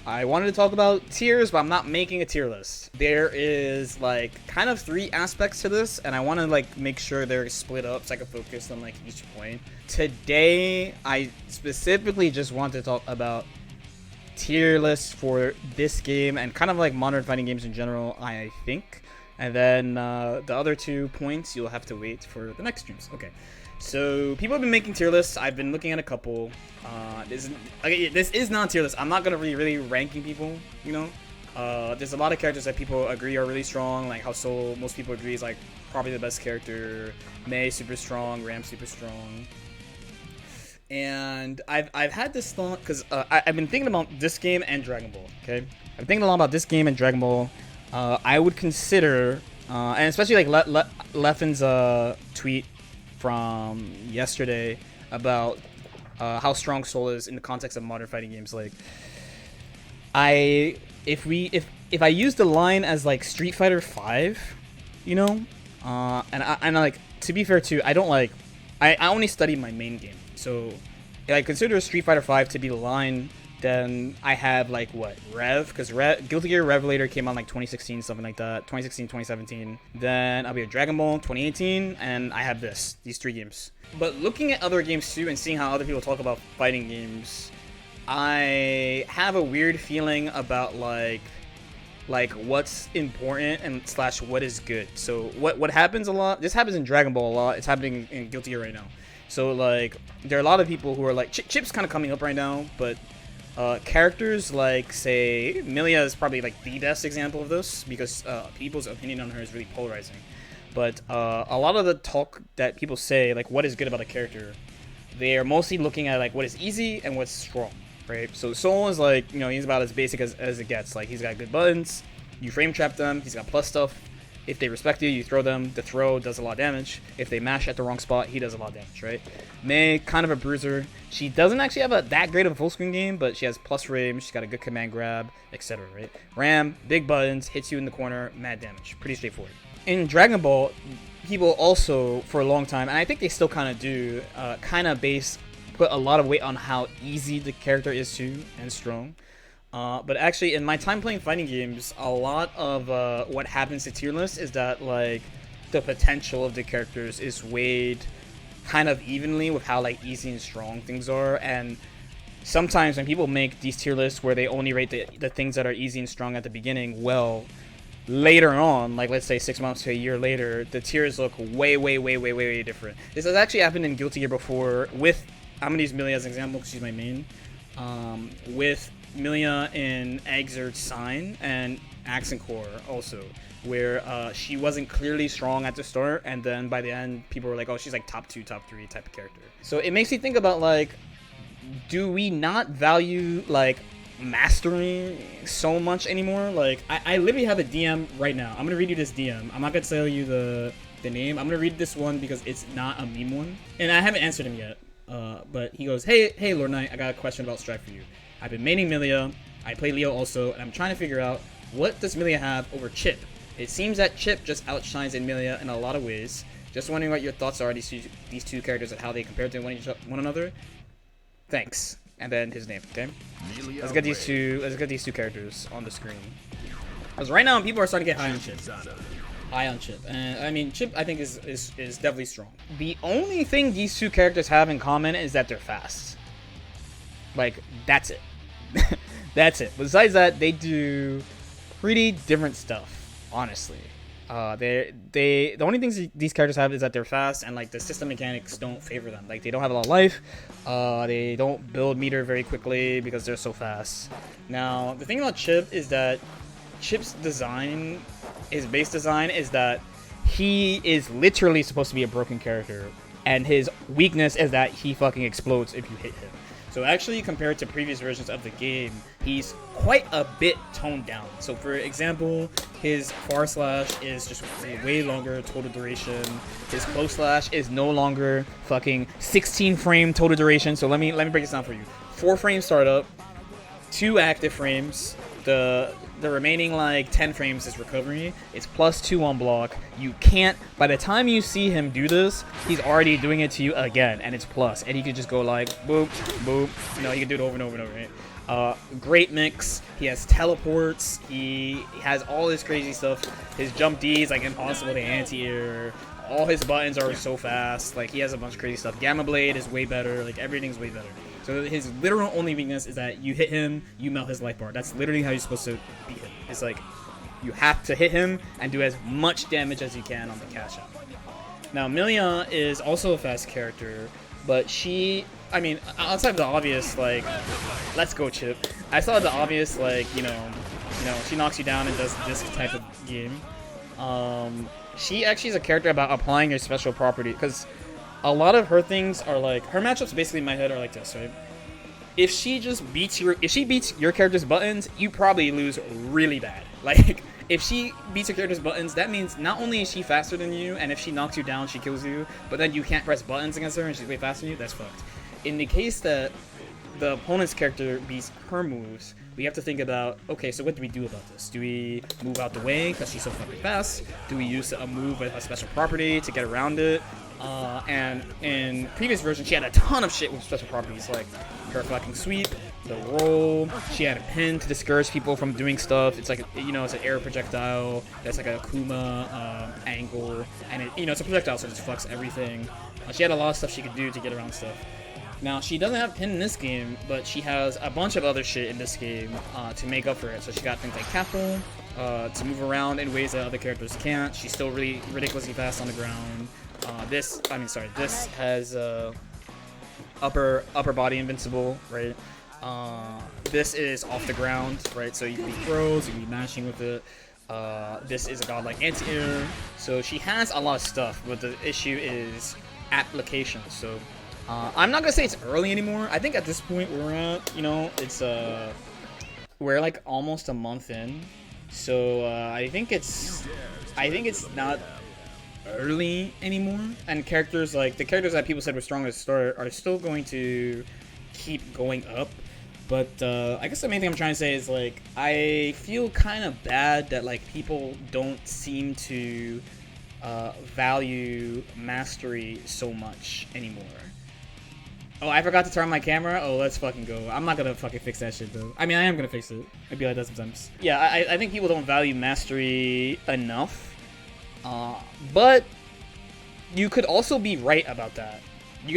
I wanted to talk about tiers, but I'm not making a tier list. There is like kind of 3 aspects to this, and I want to like make sure they're split up so I can focus on like each point. Today, I specifically just want to talk about tier lists for this game and kind of like modern fighting games in general, I think. And then the other 2 points you'll have to wait for the next streams. Okay. So people have been making tier lists. I've been looking at a couple. This is not a tier list. I'm not gonna be really ranking people. You know, there's a lot of characters that people agree are really strong. Like how Soul, most people agree is like probably the best character. Mei super strong. Ram super strong. And I've had this thought because I've been thinking about this game and Dragon Ball. Okay, I've been thinking a lot about this game and Dragon Ball. I would consider, and especially like Leffen's tweet from yesterday about how strong Soul is in the context of modern fighting games. Like, if I use the line as like Street Fighter 5, you know, and like to be fair too, I don't like I only study my main game, so if I consider Street Fighter 5 to be the line, then I have like what Rev, because Guilty Gear Revelator came out like 2016, something like that, 2016, 2017. Then I'll be a Dragon Ball 2018, and I have these 3 games. But looking at other games too and seeing how other people talk about fighting games, I have a weird feeling about like what's important and / what is good. So what happens a lot, this happens in Dragon Ball a lot, it's happening in Guilty Gear right now. So like there are a lot of people who are like Chip's kind of coming up right now, but characters like, say, Milia is probably like the best example of this because people's opinion on her is really polarizing. But a lot of the talk that people say, like what is good about a character, they are mostly looking at like what is easy and what's strong, right? So Soul is like, you know, he's about as basic as it gets. Like he's got good buttons, you frame trap them, he's got plus stuff. If they respect you throw them. The throw does a lot of damage. If they mash at the wrong spot, he does a lot of damage, right? Mei, kind of a bruiser. She doesn't actually have that great of a full screen game, but she has plus range, she's got a good command grab, etc., right? Ram, big buttons, hits you in the corner, mad damage. Pretty straightforward. In Dragon Ball, people also, for a long time, and I think they still kind of do, put a lot of weight on how easy the character is to and strong. But actually, in my time playing fighting games, a lot of what happens to tier lists is that like the potential of the characters is weighed kind of evenly with how like easy and strong things are. And sometimes when people make these tier lists where they only rate the things that are easy and strong at the beginning, well, later on, like let's say 6 months to a year later, the tiers look way different. This has actually happened in Guilty Gear before with, I'm gonna use Millie as an example because she's my main. With Milia in Exert Sign and Accent Core also, where she wasn't clearly strong at the start, and then by the end people were like, oh, she's like top 2, top 3 type of character. So it makes me think about like, do we not value like mastery so much anymore? Like I literally have a DM right now. I'm gonna read you this DM. I'm not gonna tell you the name. I'm gonna read this one because it's not a meme one, and I haven't answered him yet. But he goes, hey LordKnight, I got a question about Strife for you. I've been maining Milia, I play Leo also, and I'm trying to figure out, what does Milia have over Chip? It seems that Chip just outshines in Milia in a lot of ways. Just wondering what your thoughts are on these two characters and how they compare to one another. Thanks. And then his name, okay? Let's get these two characters on the screen. Because right now people are starting to get high on Chip. High on Chip. And I mean, Chip I think is definitely strong. The only thing these two characters have in common is that they're fast. Like, that's it. That's it. Besides that, they do pretty different stuff, honestly. The only things these characters have is that they're fast, and like the system mechanics don't favor them. Like they don't have a lot of life. They don't build meter very quickly because they're so fast. Now, the thing about Chip is that Chip's design, his base design, is that he is literally supposed to be a broken character, and his weakness is that he fucking explodes if you hit him. So actually, compared to previous versions of the game, he's quite a bit toned down. So for example, his far slash is just way longer total duration. His close slash is no longer fucking 16 frame total duration. So let me break this down for you. 4 frame startup, 2 active frames. The remaining like 10 frames is recovery. It's +2 on block. You can't, by the time you see him do this, he's already doing it to you again, and it's plus. And he could just go like boop, boop. You know, he can do it over and over and over, right? Great mix. He has teleports. He has all this crazy stuff. His jump D is like impossible to anti-air. All his buttons are so fast. Like, he has a bunch of crazy stuff. Gamma Blade is way better. Like, everything's way better. So his literal only weakness is that you hit him, you melt his life bar. That's literally how you're supposed to beat him. It's like, you have to hit him and do as much damage as you can on the cash out. Now, Milia is also a fast character, but she, I mean, outside of the obvious, like, let's go Chip. I saw the obvious, like, you know, she knocks you down and does this type of game. She actually is a character about applying your special property, because a lot of her things are like, her matchups basically in my head are like this, right? If she beats your character's buttons, you probably lose really bad. Like, if she beats your character's buttons, that means not only is she faster than you, and if she knocks you down, she kills you, but then you can't press buttons against her and she's way faster than you, that's fucked. In the case that the opponent's character beats her moves, we have to think about, okay, so what do we do about this? Do we move out the way because she's so fucking fast? Do we use a move with a special property to get around it? And in previous versions, she had a ton of shit with special properties, like her fucking sweep, the roll. She had a pin to discourage people from doing stuff. It's like, you know, it's an air projectile. That's like a Akuma angle, and it, you know, it's a projectile, so it just fucks everything. She had a lot of stuff she could do to get around stuff. Now, she doesn't have pin in this game, but she has a bunch of other shit in this game to make up for it. So she got things like Capel to move around in ways that other characters can't. She's still really ridiculously fast on the ground. This has upper body invincible, right? This is off the ground, right? So you can be throws, you can be mashing with it. This is a godlike anti-air. So she has a lot of stuff, but the issue is application. So I'm not gonna say it's early anymore. I think at this point we're at, you know, it's we're like almost a month in. So I think it's not early anymore, and characters like the characters that people said were strong at the start are still going to keep going up. But I guess the main thing I'm trying to say is, like, I feel kind of bad that, like, people don't seem to value mastery so much anymore. Oh, I forgot to turn on my camera? Oh, let's fucking go. I'm not gonna fucking fix that shit, though. I mean, I am gonna fix it. I'd be like that sometimes. Yeah, I think people don't value mastery enough. But you could also be right about that. You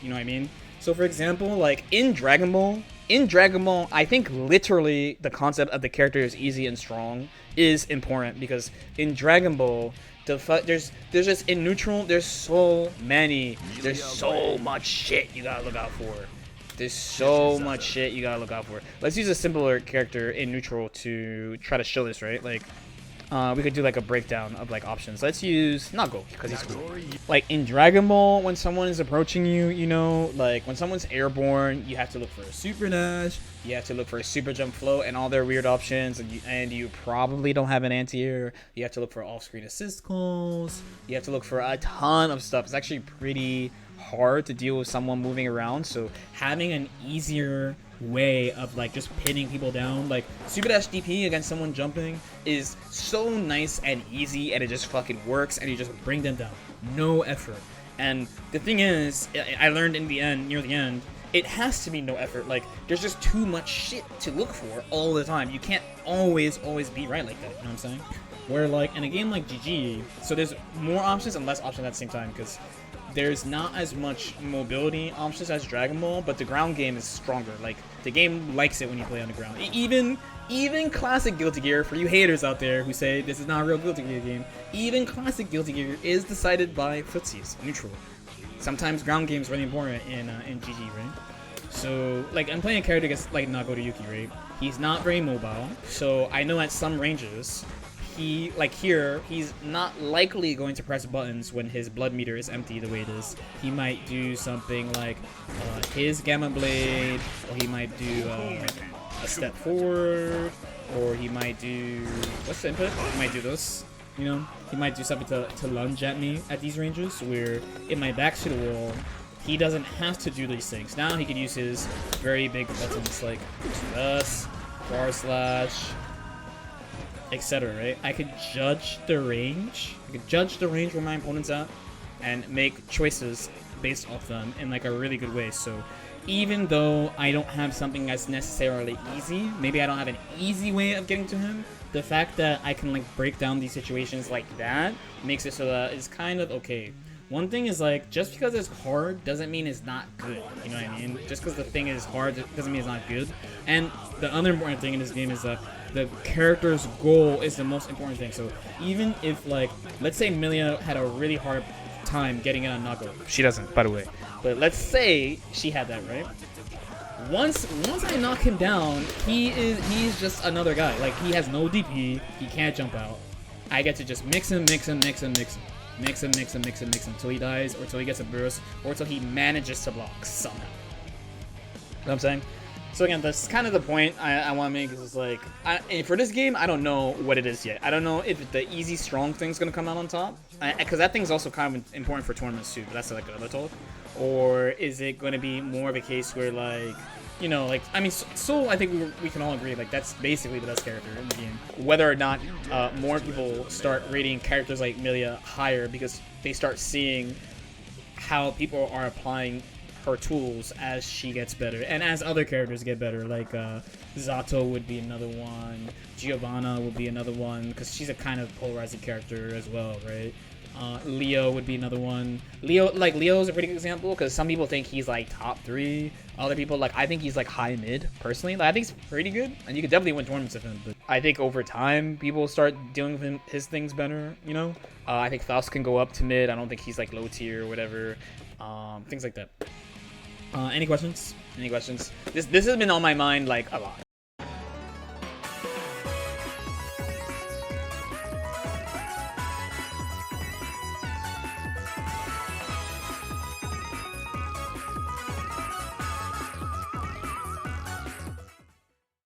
know what I mean? So, for example, like in Dragon Ball, I think literally the concept of the character is easy and strong is important, because in Dragon Ball, there's just in neutral, there's so much shit you gotta look out for. Let's use a simpler character in neutral to try to show this, right? Like, we could do like a breakdown of like options. Let's use Nago, because he's cool. Like in Dragon Ball, when someone is approaching you, you know, like when someone's airborne, you have to look for a super dash, you have to look for a super jump float and all their weird options, and you probably don't have an anti-air. You have to look for off-screen assist calls. You have to look for a ton of stuff. It's actually pretty hard to deal with someone moving around, so having an easier way of like just pinning people down, like super dash DP against someone jumping, is so nice and easy, and it just fucking works, and you just bring them down, no effort. And the thing is, I learned near the end, it has to be no effort. Like, there's just too much shit to look for all the time. You can't always be right like that, you know what I'm saying? Where like in a game like GG, so there's more options and less options at the same time, because there's not as much mobility options as Dragon Ball, but the ground game is stronger. Like, the game likes it when you play on the ground. Even classic Guilty Gear, for you haters out there who say this is not a real Guilty Gear game, even classic Guilty Gear is decided by footsies, neutral. Sometimes ground game is really important in GG, right? So, like, I'm playing a character against, like, Nagoto-Yuki, right? He's not very mobile, so I know at some ranges, he's not likely going to press buttons when his blood meter is empty the way it is. He might do something like his Gamma Blade, or he might do a step forward, or he might do, what's the input? He might do this, you know? He might do something to lunge at me at these ranges, where if my back's to the wall, he doesn't have to do these things. Now he could use his very big buttons like this, bar slash, etc., right? I could judge the range. Where my opponent's at and make choices based off them in like a really good way. So even though I don't have something that's necessarily easy, maybe I don't have an easy way of getting to him, the fact that I can like break down these situations like that makes it so that it's kind of okay. One thing is like, just because it's hard doesn't mean it's not good. You know what I mean? Just because the thing is hard doesn't mean it's not good. And the other important thing in this game is that the character's goal is the most important thing. So even if like, let's say Milia had a really hard time getting in on Nago. She doesn't, by the way. But let's say she had that, right? Once I knock him down, he's just another guy. Like, he has no DP, he can't jump out. I get to just mix him until he dies, or until he gets a burst, or until he manages to block somehow. You know what I'm saying? So again, that's kind of the point I want to make, is it's like, for this game, I don't know what it is yet. I don't know if the easy strong thing's going to come out on top, because that thing's also kind of important for tournaments too, but that's like another talk. Or is it going to be more of a case where like, you know, like, I mean, Soul, I think we can all agree, like, that's basically the best character in the game. Whether or not more people start rating characters like Milia higher because they start seeing how people are applying her tools as she gets better, and as other characters get better, like Zato would be another one, Giovanna would be another one, because she's a kind of polarizing character as well, right? Leo would be another one. Leo's a pretty good example, because some people think he's like top 3. Other people, like, I think he's like high mid, personally. Like, I think he's pretty good, and you could definitely win tournaments with him, but I think over time, people start dealing with his things better, you know? I think Faust can go up to mid. I don't think he's like low tier or whatever. Things like that. Any questions? Any questions? This has been on my mind like a lot.